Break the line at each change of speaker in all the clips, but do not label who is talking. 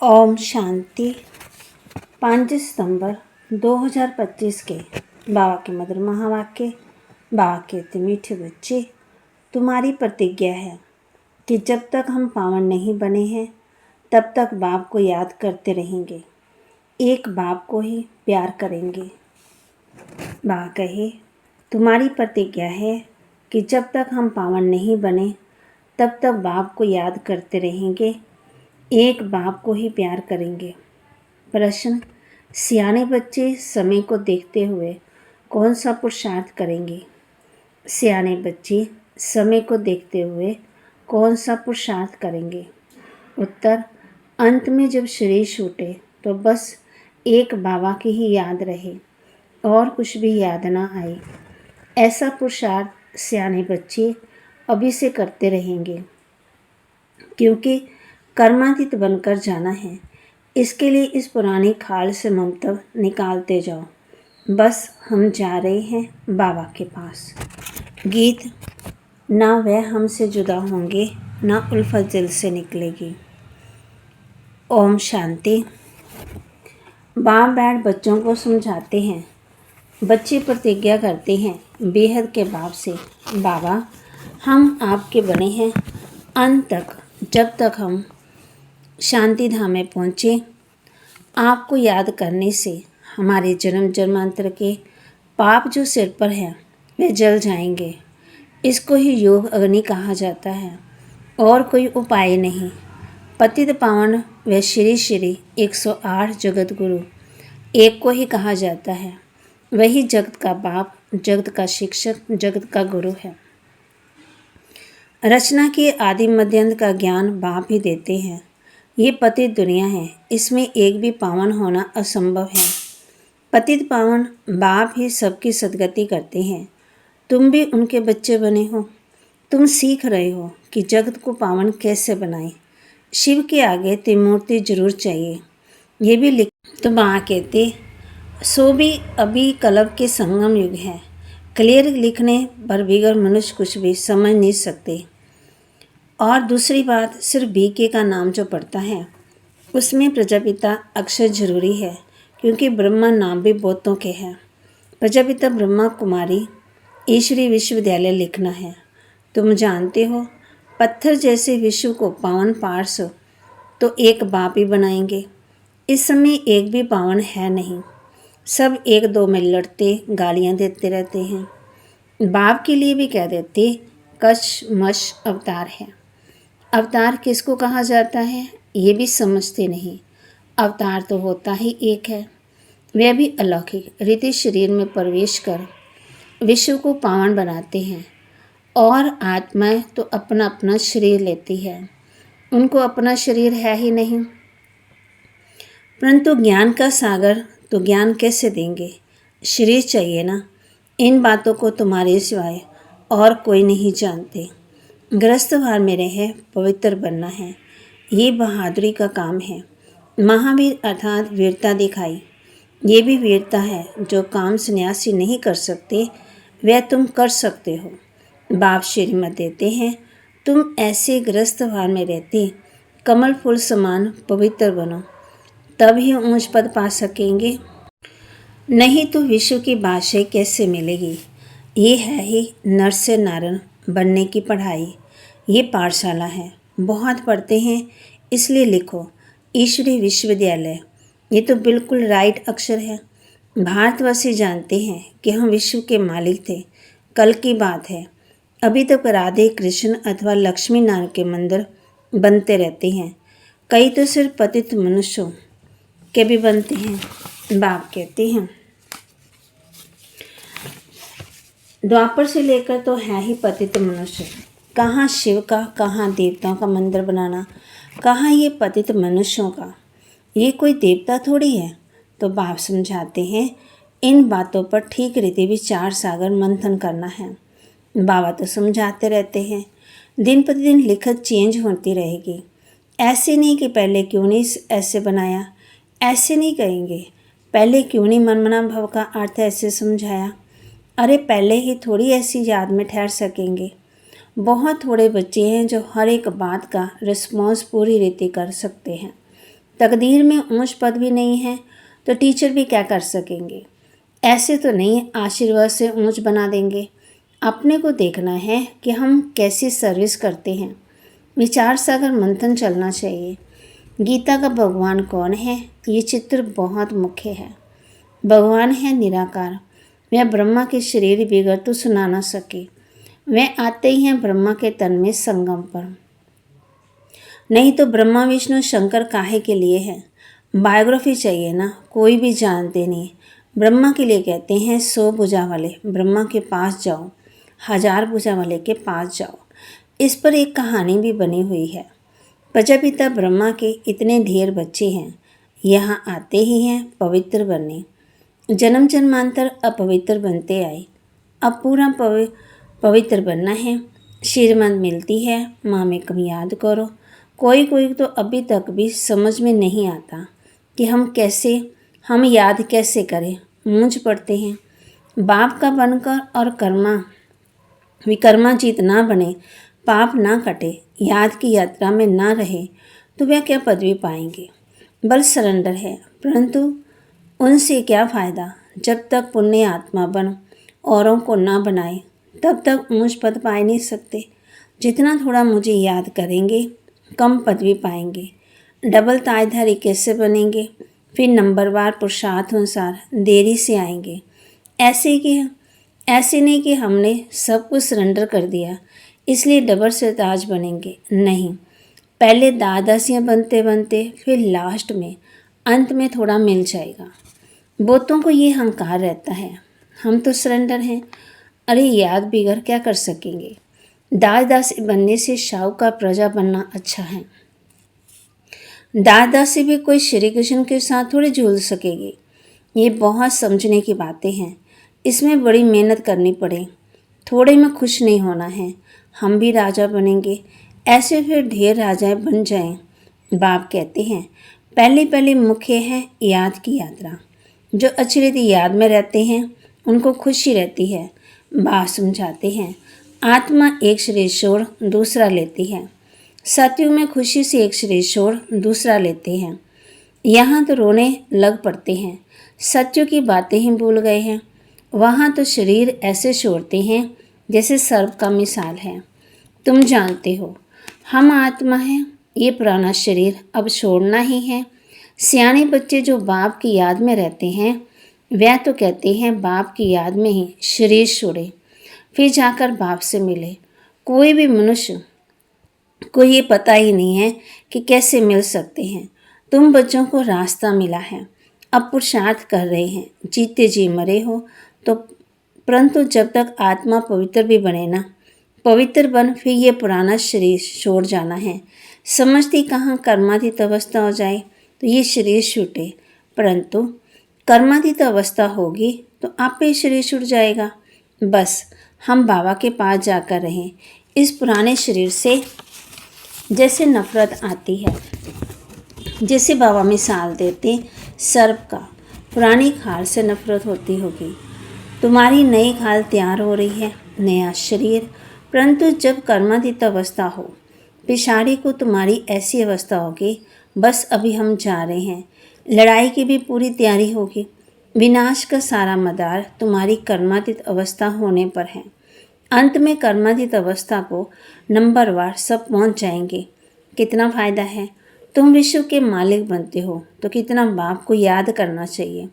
ओम शांति। 5 सितंबर 2025 के बाबा के मधुर महावाक्य। बाबा कहते मीठे बच्चे, तुम्हारी प्रतिज्ञा है कि जब तक हम पावन नहीं बने हैं तब तक बाप को याद करते रहेंगे, एक बाप को ही प्यार करेंगे। बाबा कहे, तुम्हारी प्रतिज्ञा है कि जब तक हम पावन नहीं बने तब तक बाप को याद करते रहेंगे, एक बाप को ही प्यार करेंगे। प्रश्न, सियाने बच्चे समय को देखते हुए कौन सा पुरुषार्थ करेंगे? सियाने बच्चे समय को देखते हुए कौन सा पुरुषार्थ करेंगे? उत्तर, अंत में जब शरीर छूटे तो बस एक बाबा की ही याद रहे और कुछ भी याद ना आए। ऐसा पुरुषार्थ सियाने बच्चे अभी से करते रहेंगे, क्योंकि कर्मातीत बनकर जाना है। इसके लिए इस पुरानी खाल से ममता निकालते जाओ। बस हम जा रहे हैं बाबा के पास। गीत, ना वह हमसे जुदा होंगे ना उल्फत दिल से निकलेगी। ओम शांति। बाप बैठ बच्चों को समझाते हैं। बच्चे प्रतिज्ञा करते हैं बेहद के बाप से, बाबा हम आपके बने हैं अंत तक, जब तक हम शांति धाम में पहुँचे। आपको याद करने से हमारे जन्म जन्मांतर के पाप जो सिर पर हैं वे जल जाएंगे। इसको ही योग अग्नि कहा जाता है और कोई उपाय नहीं। पतित पावन व श्री श्री 108 जगत गुरु एक को ही कहा जाता है। वही जगत का बाप, जगत का शिक्षक, जगत का गुरु है। रचना के आदि मध्यांत का ज्ञान बाप ही देते हैं। ये पतित दुनिया है, इसमें एक भी पावन होना असंभव है। पतित पावन बाप ही सबकी सदगति करते हैं। तुम भी उनके बच्चे बने हो। तुम सीख रहे हो कि जगत को पावन कैसे बनाएं। शिव के आगे त्रिमूर्ति जरूर चाहिए, ये भी लिख। तो माँ कहते, सो भी अभी कलप के संगम युग है। क्लियर लिखने पर बिगड़ मनुष्य कुछ भी समझ नहीं सकते। और दूसरी बात, सिर्फ बीके का नाम जो पढ़ता है उसमें प्रजापिता अक्षर जरूरी है, क्योंकि ब्रह्मा नाम भी बहुतों के हैं। प्रजापिता ब्रह्मा कुमारी ईश्वरी विश्वविद्यालय लिखना है। तुम जानते हो, पत्थर जैसे विश्व को पावन पार्स तो एक बाप ही बनाएंगे। इस समय एक भी पावन है नहीं, सब एक दो में लड़ते गालियाँ देते रहते हैं। बाप के लिए भी कह देते कश मश अवतार है। अवतार किसको कहा जाता है ये भी समझते नहीं। अवतार तो होता ही एक है, वह भी अलौकिक रीति शरीर में प्रवेश कर विश्व को पावन बनाते हैं। और आत्माएं तो अपना अपना शरीर लेती है, उनको अपना शरीर है ही नहीं। परंतु ज्ञान का सागर तो ज्ञान कैसे देंगे? शरीर चाहिए ना। इन बातों को तुम्हारे सिवाय और कोई नहीं जानते। गृहस्थ भार में रहे पवित्र बनना है, ये बहादुरी का काम है। महावीर अर्थात वीरता दिखाई, ये भी वीरता है। जो काम सन्यासी नहीं कर सकते वह तुम कर सकते हो। बाप श्रीमत देते हैं, तुम ऐसे गृहस्थ भार में रहते कमल फूल समान पवित्र बनो, तब ही ऊंच पद पा सकेंगे, नहीं तो विश्व की बादशाही कैसे मिलेगी। ये है ही नर से नारायण बनने की पढ़ाई। ये पाठशाला है, बहुत पढ़ते हैं इसलिए लिखो ईश्वरी विश्वविद्यालय। ये तो बिल्कुल राइट अक्षर है। भारतवासी जानते हैं कि हम विश्व के मालिक थे। कल की बात है, अभी तक राधे कृष्ण अथवा लक्ष्मी नारायण के मंदिर बनते रहते हैं। कई तो सिर्फ पतित मनुष्यों के भी बनते हैं। बाप कहते हैं, द्वापर से लेकर तो है ही पतित मनुष्य। कहाँ शिव का, कहाँ देवताओं का मंदिर बनाना, कहाँ ये पतित मनुष्यों का। ये कोई देवता थोड़ी है। तो बाप समझाते हैं, इन बातों पर ठीक रीति विचार सागर मंथन करना है। बाबा तो समझाते रहते हैं, दिन प्रतिदिन लिखत चेंज होती रहेगी। ऐसे नहीं कि पहले क्यों नहीं ऐसे बनाया, ऐसे नहीं कहेंगे। पहले क्यों नहीं मनमना भव का अर्थ ऐसे समझाया। अरे पहले ही थोड़ी ऐसी याद में ठहर सकेंगे। बहुत थोड़े बच्चे हैं जो हर एक बात का रिस्पॉन्स पूरी रीति कर सकते हैं। तकदीर में ऊंच पद भी नहीं है तो टीचर भी क्या कर सकेंगे। ऐसे तो नहीं आशीर्वाद से ऊंच बना देंगे। अपने को देखना है कि हम कैसी सर्विस करते हैं। विचार सागर मंथन चलना चाहिए। गीता का भगवान कौन है, ये चित्र बहुत मुख्य है। भगवान है निराकार। वह ब्रह्मा के शरीर बिगड़ तो सुना ना सके। वह आते ही हैं ब्रह्मा के तन में संगम पर। नहीं तो ब्रह्मा विष्णु शंकर काहे के लिए है। बायोग्राफी चाहिए ना, कोई भी जानते नहीं। ब्रह्मा के लिए कहते हैं 100 भुजा वाले ब्रह्मा के पास जाओ, 1000 भुजा वाले के पास जाओ। इस पर एक कहानी भी बनी हुई है। प्रजापिता ब्रह्मा के इतने ढेर बच्चे हैं, यहाँ आते ही हैं पवित्र बनने। जन्म जन्मांतर अपवित्र बनते आए। अब पूरा पवित्र बनना है। श्रीमत मिलती है, माँ में कम याद करो। कोई कोई तो अभी तक भी समझ में नहीं आता कि हम याद कैसे करें। मूंझ पड़ते हैं। बाप का बनकर और विकर्माजीत ना बने, पाप ना कटे, याद की यात्रा में ना रहे तो वह क्या पदवी पाएंगे। बस सरेंडर है, परंतु उनसे क्या फ़ायदा जब तक पुण्य आत्मा बन औरों को ना बनाए, तब तक ऊंच पद पा नहीं सकते। जितना थोड़ा मुझे याद करेंगे कम पदवी पाएंगे। डबल ताजधारी कैसे बनेंगे, फिर नंबरवार पुरुषार्थ अनुसार देरी से आएंगे। ऐसे नहीं कि हमने सब कुछ सरेंडर कर दिया इसलिए डबल से ताज बनेंगे। नहीं, पहले दादासियाँ बनते बनते फिर लास्ट में अंत में थोड़ा मिल जाएगा। बहुतों को ये अहंकार रहता है, हम तो सरेंडर हैं। अरे याद बिगड़ क्या कर सकेंगे। दास बनने से शाहूकार प्रजा बनना अच्छा है। दास से भी कोई श्री कृष्ण के साथ थोड़ी झूल सकेगी। ये बहुत समझने की बातें हैं। इसमें बड़ी मेहनत करनी पड़े। थोड़े में खुश नहीं होना है। हम भी राजा बनेंगे, ऐसे फिर ढेर राजाएं बन जाएं। बाप कहते हैं पहले पहले मुख्य है याद की यात्रा। जो अच्छी रीति याद में रहते हैं उनको खुशी रहती है। बाप समझाते हैं आत्मा एक शरीर छोड़ दूसरा लेती है। सतयुग में खुशी से एक शरीर छोड़ दूसरा लेते हैं। यहाँ तो रोने लग पड़ते हैं। सत्यों की बातें ही भूल गए हैं। वहाँ तो शरीर ऐसे छोड़ते हैं जैसे सर्प का मिसाल है। तुम जानते हो हम आत्मा हैं, ये पुराना शरीर अब छोड़ना ही है। सियाने बच्चे जो बाप की याद में रहते हैं वह तो कहते हैं बाप की याद में ही शरीर छोड़े, फिर जाकर बाप से मिले। कोई भी मनुष्य को ये पता ही नहीं है कि कैसे मिल सकते हैं। तुम बच्चों को रास्ता मिला है, अब पुरुषार्थ कर रहे हैं। जीते जी मरे हो तो, परंतु जब तक आत्मा पवित्र भी बने ना, पवित्र बन फिर ये पुराना शरीर छोड़ जाना है। समझती कहाँ कर्मातीत अवस्था हो जाए तो ये शरीर छूटे, परंतु कर्मातीत अवस्था होगी तो आप ही शरीर छूट जाएगा। बस हम बाबा के पास जाकर रहें। इस पुराने शरीर से जैसे नफरत आती है, जैसे बाबा मिसाल देते सर्प का, पुरानी खाल से नफरत होती होगी। तुम्हारी नई खाल तैयार हो रही है, नया शरीर, परंतु जब कर्मातीत अवस्था हो पिछाड़ी को तुम्हारी ऐसी अवस्था होगी बस अभी हम जा रहे हैं। लड़ाई की भी पूरी तैयारी होगी। विनाश का सारा मदार तुम्हारी कर्मातीत अवस्था होने पर है। अंत में कर्मातीत अवस्था को नंबरवार सब पहुंच जाएंगे। कितना फ़ायदा है। तुम विश्व के मालिक बनते हो तो कितना बाप को याद करना चाहिए।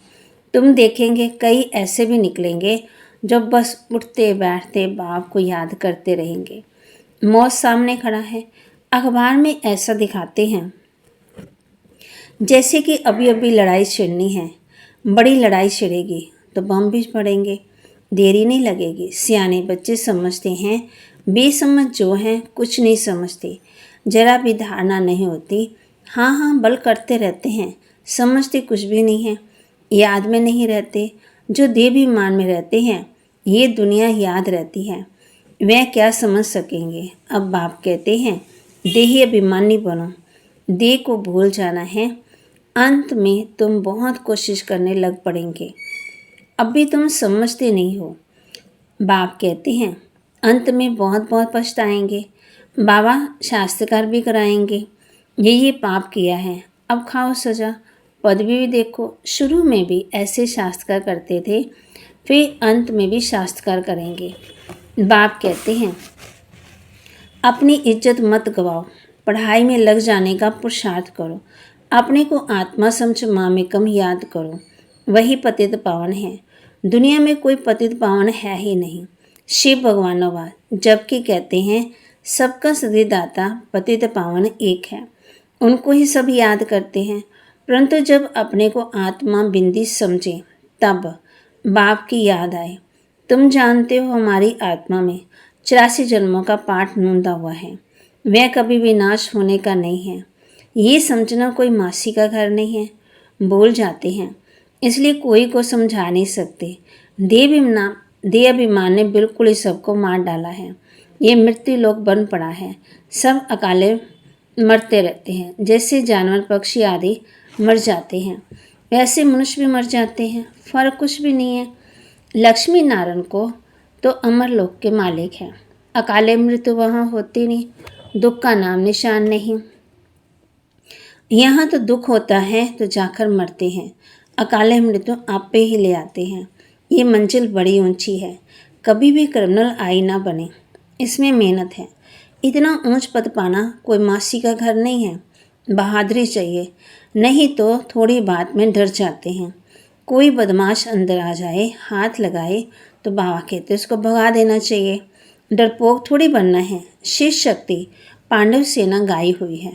तुम देखेंगे कई ऐसे भी निकलेंगे जो बस उठते बैठते बाप को याद करते रहेंगे। मौत सामने खड़ा है। अखबार में ऐसा दिखाते हैं जैसे कि अभी अभी लड़ाई छिड़नी है। बड़ी लड़ाई छिड़ेगी तो बम भी पड़ेंगे, देरी नहीं लगेगी। सियाने बच्चे समझते हैं, बेसमझ जो हैं कुछ नहीं समझते, जरा भी धारणा नहीं होती। हाँ बल करते रहते हैं, समझते कुछ भी नहीं है, याद में नहीं रहते। जो देहाभिमान में रहते हैं ये दुनिया याद रहती है, वह क्या समझ सकेंगे। अब बाप कहते हैं देही अभिमानी बनो, देह को भूल जाना है। अंत में तुम बहुत कोशिश करने लग पड़ेंगे, अभी तुम समझते नहीं हो। बाप कहते हैं अंत में बहुत बहुत पछताएंगे। बाबा शास्त्रकार भी कराएंगे, ये पाप किया है, अब खाओ सजा। पदवी भी देखो, शुरू में भी ऐसे शास्त्रकार करते थे, फिर अंत में भी शास्त्रकार करेंगे। बाप कहते हैं, अपनी इज्जत मत गवाओ, पढ़ाई में लग जाने का पुरुषार्थ करो, अपने को आत्मा समझ मामेकम याद करो, वही पतित पावन है। दुनिया में कोई पतित पावन है ही नहीं। शिव भगवानवाद, जबकि कहते हैं सबका सृष्टिदाता पतित पावन एक है, उनको ही सब याद करते हैं। परंतु जब अपने को आत्मा बिंदी समझे तब बाप की याद आए। तुम जानते हो हमारी आत्मा में 84 जन्मों का पाठ नूंदा हुआ है, वह कभी विनाश होने का नहीं है। ये समझना कोई मासी का घर नहीं है। बोल जाते हैं इसलिए कोई को समझा नहीं सकते। देह अभिमान ने बिल्कुल ही सबको मार डाला है। ये मृत्यु लोक बन पड़ा है। सब अकाले मरते रहते हैं। जैसे जानवर पक्षी आदि मर जाते हैं, वैसे मनुष्य भी मर जाते हैं। फर्क कुछ भी नहीं है। लक्ष्मी नारायण को तो अमर लोक के मालिक हैं। अकाले मृत्यु वहाँ होती नहीं, दुख का नाम निशान नहीं। यहाँ तो दुख होता है तो जाकर मरते हैं, अकाले मृत्यु आप पे ही ले आते हैं। ये मंजिल बड़ी ऊंची है, कभी भी क्रिमिनल आई ना बने, इसमें मेहनत है। इतना ऊंच पद पाना कोई मासी का घर नहीं है। बहादुरी चाहिए, नहीं तो थोड़ी बात में डर जाते हैं। कोई बदमाश अंदर आ जाए, हाथ लगाए तो बाबा कहते उसको भगा देना चाहिए। डरपोक थोड़ी बनना है। शिव शक्ति पांडव सेना गाई हुई है,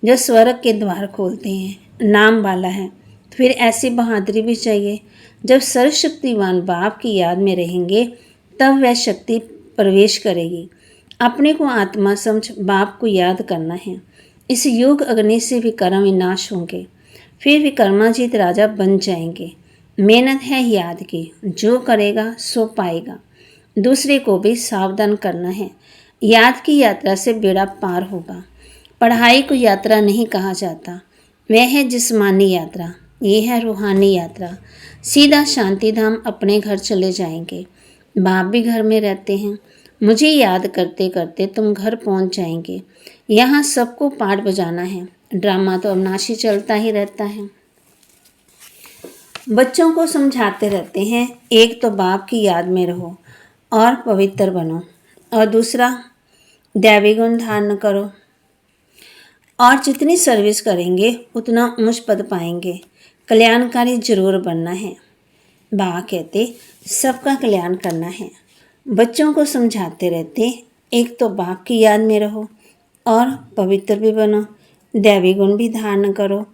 जो स्वर्ग के द्वार खोलते हैं, नाम वाला है। फिर ऐसी बहादुरी भी चाहिए। जब सर्वशक्तिवान बाप की याद में रहेंगे तब वह शक्ति प्रवेश करेगी। अपने को आत्मा समझ बाप को याद करना है। इस योग अग्नि से विकर्म विनाश होंगे, फिर विक्रमाजीत राजा बन जाएंगे। मेहनत है याद की, जो करेगा सो पाएगा। दूसरे को भी सावधान करना है। याद की यात्रा से बेड़ा पार होगा। पढ़ाई को यात्रा नहीं कहा जाता, वह है जिस्मानी यात्रा, ये है रूहानी यात्रा। सीधा शांति धाम अपने घर चले जाएंगे। बाप भी घर में रहते हैं। मुझे याद करते करते तुम घर पहुंच जाएंगे। यहाँ सबको पाठ बजाना है। ड्रामा तो अविनाशी चलता ही रहता है। बच्चों को समझाते रहते हैं, एक तो बाप की याद में रहो और पवित्र बनो, और दूसरा दैवी गुण धारण करो, और जितनी सर्विस करेंगे उतना ऊंच पद पाएंगे। कल्याणकारी जरूर बनना है। बाबा कहते सबका कल्याण करना है। बच्चों को समझाते रहते, एक तो बाप की याद में रहो और पवित्र भी बनो, दैवी गुण भी धारण करो,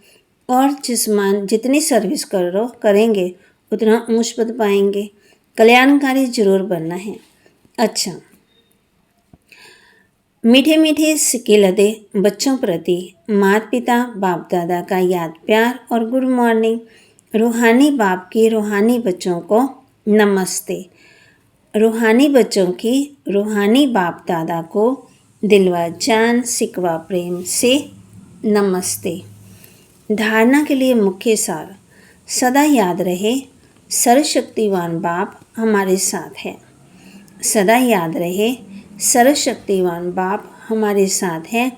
और जितनी सर्विस करेंगे उतना ऊंच पद पाएंगे। कल्याणकारी जरूर बनना है। अच्छा, मीठे मीठे सिक्के लदे बच्चों प्रति माता पिता बाप दादा का याद प्यार और गुड मॉर्निंग। रूहानी बाप की रूहानी बच्चों को नमस्ते। रूहानी बच्चों की रूहानी बाप दादा को दिलवा जान सिकवा प्रेम से नमस्ते। धारणा के लिए मुख्य सार, सदा याद रहे सर्वशक्तिवान बाप हमारे साथ है। सदा याद रहे सर्वशक्तिवान बाप हमारे साथ है।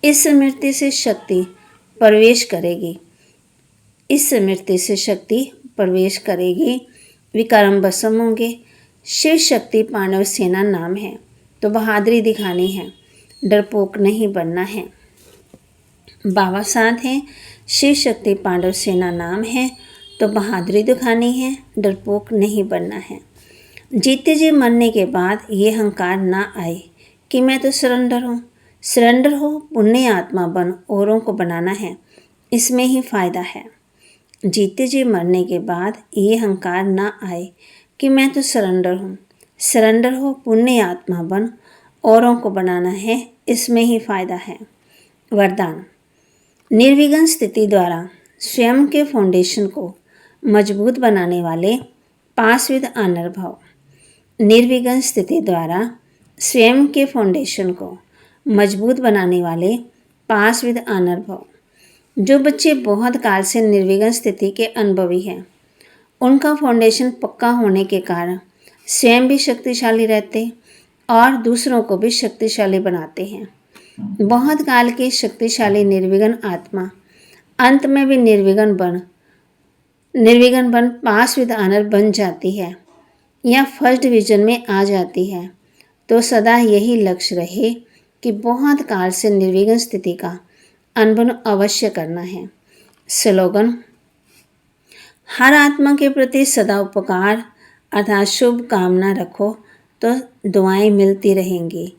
इस स्मृति से शक्ति प्रवेश करेगी। इस स्मृति से शक्ति प्रवेश करेगी। विक्रम भस्म होंगे। शिव शक्ति पांडव सेना नाम है तो बहादुरी दिखानी है, डरपोक नहीं बनना है। बाबा साथ हैं। शिव शक्ति पांडव सेना नाम है तो बहादुरी दिखानी है, डरपोक नहीं बनना है। जीते जी मरने के बाद ये अहंकार ना आए कि मैं तो सरेंडर हूँ। सरेंडर हो, पुण्य आत्मा बन, औरों को बनाना है, इसमें ही फ़ायदा है। जीते जी मरने के बाद ये अहंकार ना आए कि मैं तो सरेंडर हूँ। सरेंडर हो, पुण्य आत्मा बन, औरों को बनाना है, इसमें ही फ़ायदा है। वरदान, निर्विघ्न स्थिति द्वारा स्वयं के फाउंडेशन को मजबूत बनाने वाले 5 विध अनुभव। निर्विघ्न स्थिति द्वारा स्वयं के फाउंडेशन को मजबूत बनाने वाले 5 विध अनुभव। जो बच्चे बहुत काल से निर्विघ्न स्थिति के अनुभवी हैं, उनका फाउंडेशन पक्का होने के कारण स्वयं भी शक्तिशाली रहते और दूसरों को भी शक्तिशाली बनाते हैं। बहुत काल के शक्तिशाली निर्विघ्न आत्मा अंत में भी निर्विघ्न बन पास विद ऑनर बन जाती है या फर्स्ट डिवीजन में आ जाती है, तो सदा यही लक्ष्य रहे कि बहुत काल से निर्विघ्न स्थिति का अनुभव अवश्य करना है। स्लोगन: हर आत्मा के प्रति सदा उपकार अर्थात शुभ कामना रखो तो दुआएं मिलती रहेंगी।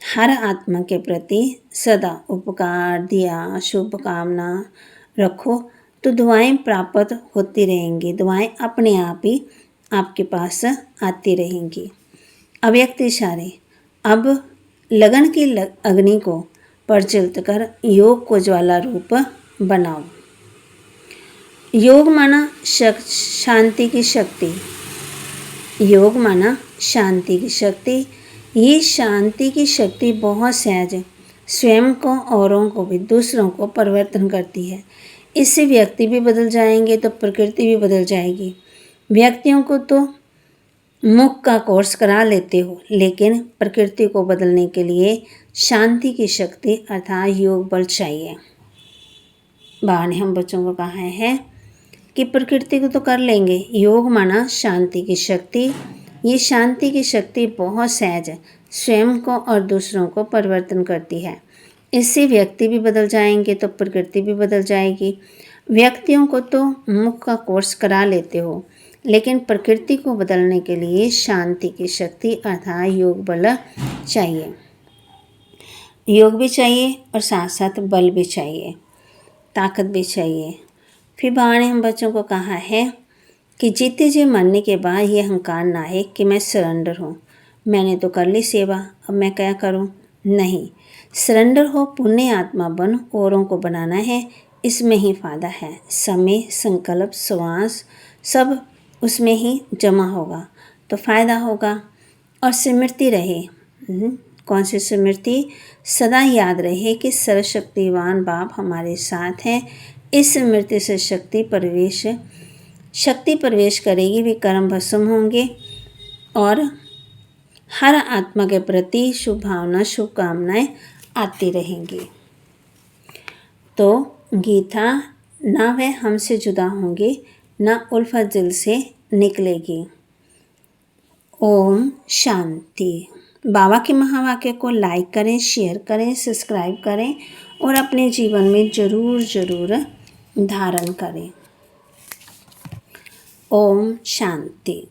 हर आत्मा के प्रति सदा उपकार, दिया, शुभ कामना रखो तो दुआएं प्राप्त होती रहेंगी। दुआएं अपने आप ही आपके पास आती रहेंगी। अव्यक्त इशारे: अब लगन की अग्नि को प्रज्वलित कर योग को ज्वाला रूप बनाओ। योग माना शांति की शक्ति। योग माना शांति की शक्ति। ये शांति की शक्ति बहुत सहज स्वयं को, औरों को भी, दूसरों को परिवर्तन करती है। इससे व्यक्ति भी बदल जाएंगे तो प्रकृति भी बदल जाएगी। व्यक्तियों को तो मुख का कोर्स करा लेते हो, लेकिन प्रकृति को बदलने के लिए शांति की शक्ति अर्थात योग बल चाहिए। बाबा ने हम बच्चों को कहा है कि प्रकृति को तो कर लेंगे, योग माना शांति की शक्ति। ये शांति की शक्ति बहुत सहज स्वयं को और दूसरों को परिवर्तन करती है। इससे व्यक्ति भी बदल जाएंगे तो प्रकृति भी बदल जाएगी। व्यक्तियों को तो मुख का कोर्स करा लेते हो, लेकिन प्रकृति को बदलने के लिए शांति की शक्ति अर्थात योग बल चाहिए। योग भी चाहिए और साथ साथ बल भी चाहिए, ताकत भी चाहिए। फिर बाबा ने हम बच्चों को कहा है कि जीते जी मरने के बाद ये अहंकार ना है कि मैं सरेंडर हूँ, मैंने तो कर ली सेवा, अब मैं क्या करूँ। नहीं, सरेंडर हो, पुण्य आत्मा बन, औरों को बनाना है, इसमें ही फ़ायदा है। समय, संकल्प, श्वास सब उसमें ही जमा होगा तो फ़ायदा होगा। और स्मृति रहे, कौन सी स्मृति? सदा याद रहे कि सर्वशक्तिवान बाप हमारे साथ हैं। इस स्मृति से शक्ति प्रवेश करेगी, वे कर्म भस्म होंगे और हर आत्मा के प्रति शुभ भावना, शुभकामनाएं आती रहेंगी। तो गीता ना वह हमसे जुदा होंगे, ना उल्फत दिल से निकलेगी। ओम शांति। बाबा के महावाक्य को लाइक करें, शेयर करें, सब्सक्राइब करें और अपने जीवन में ज़रूर धारण करें। ओम शांति।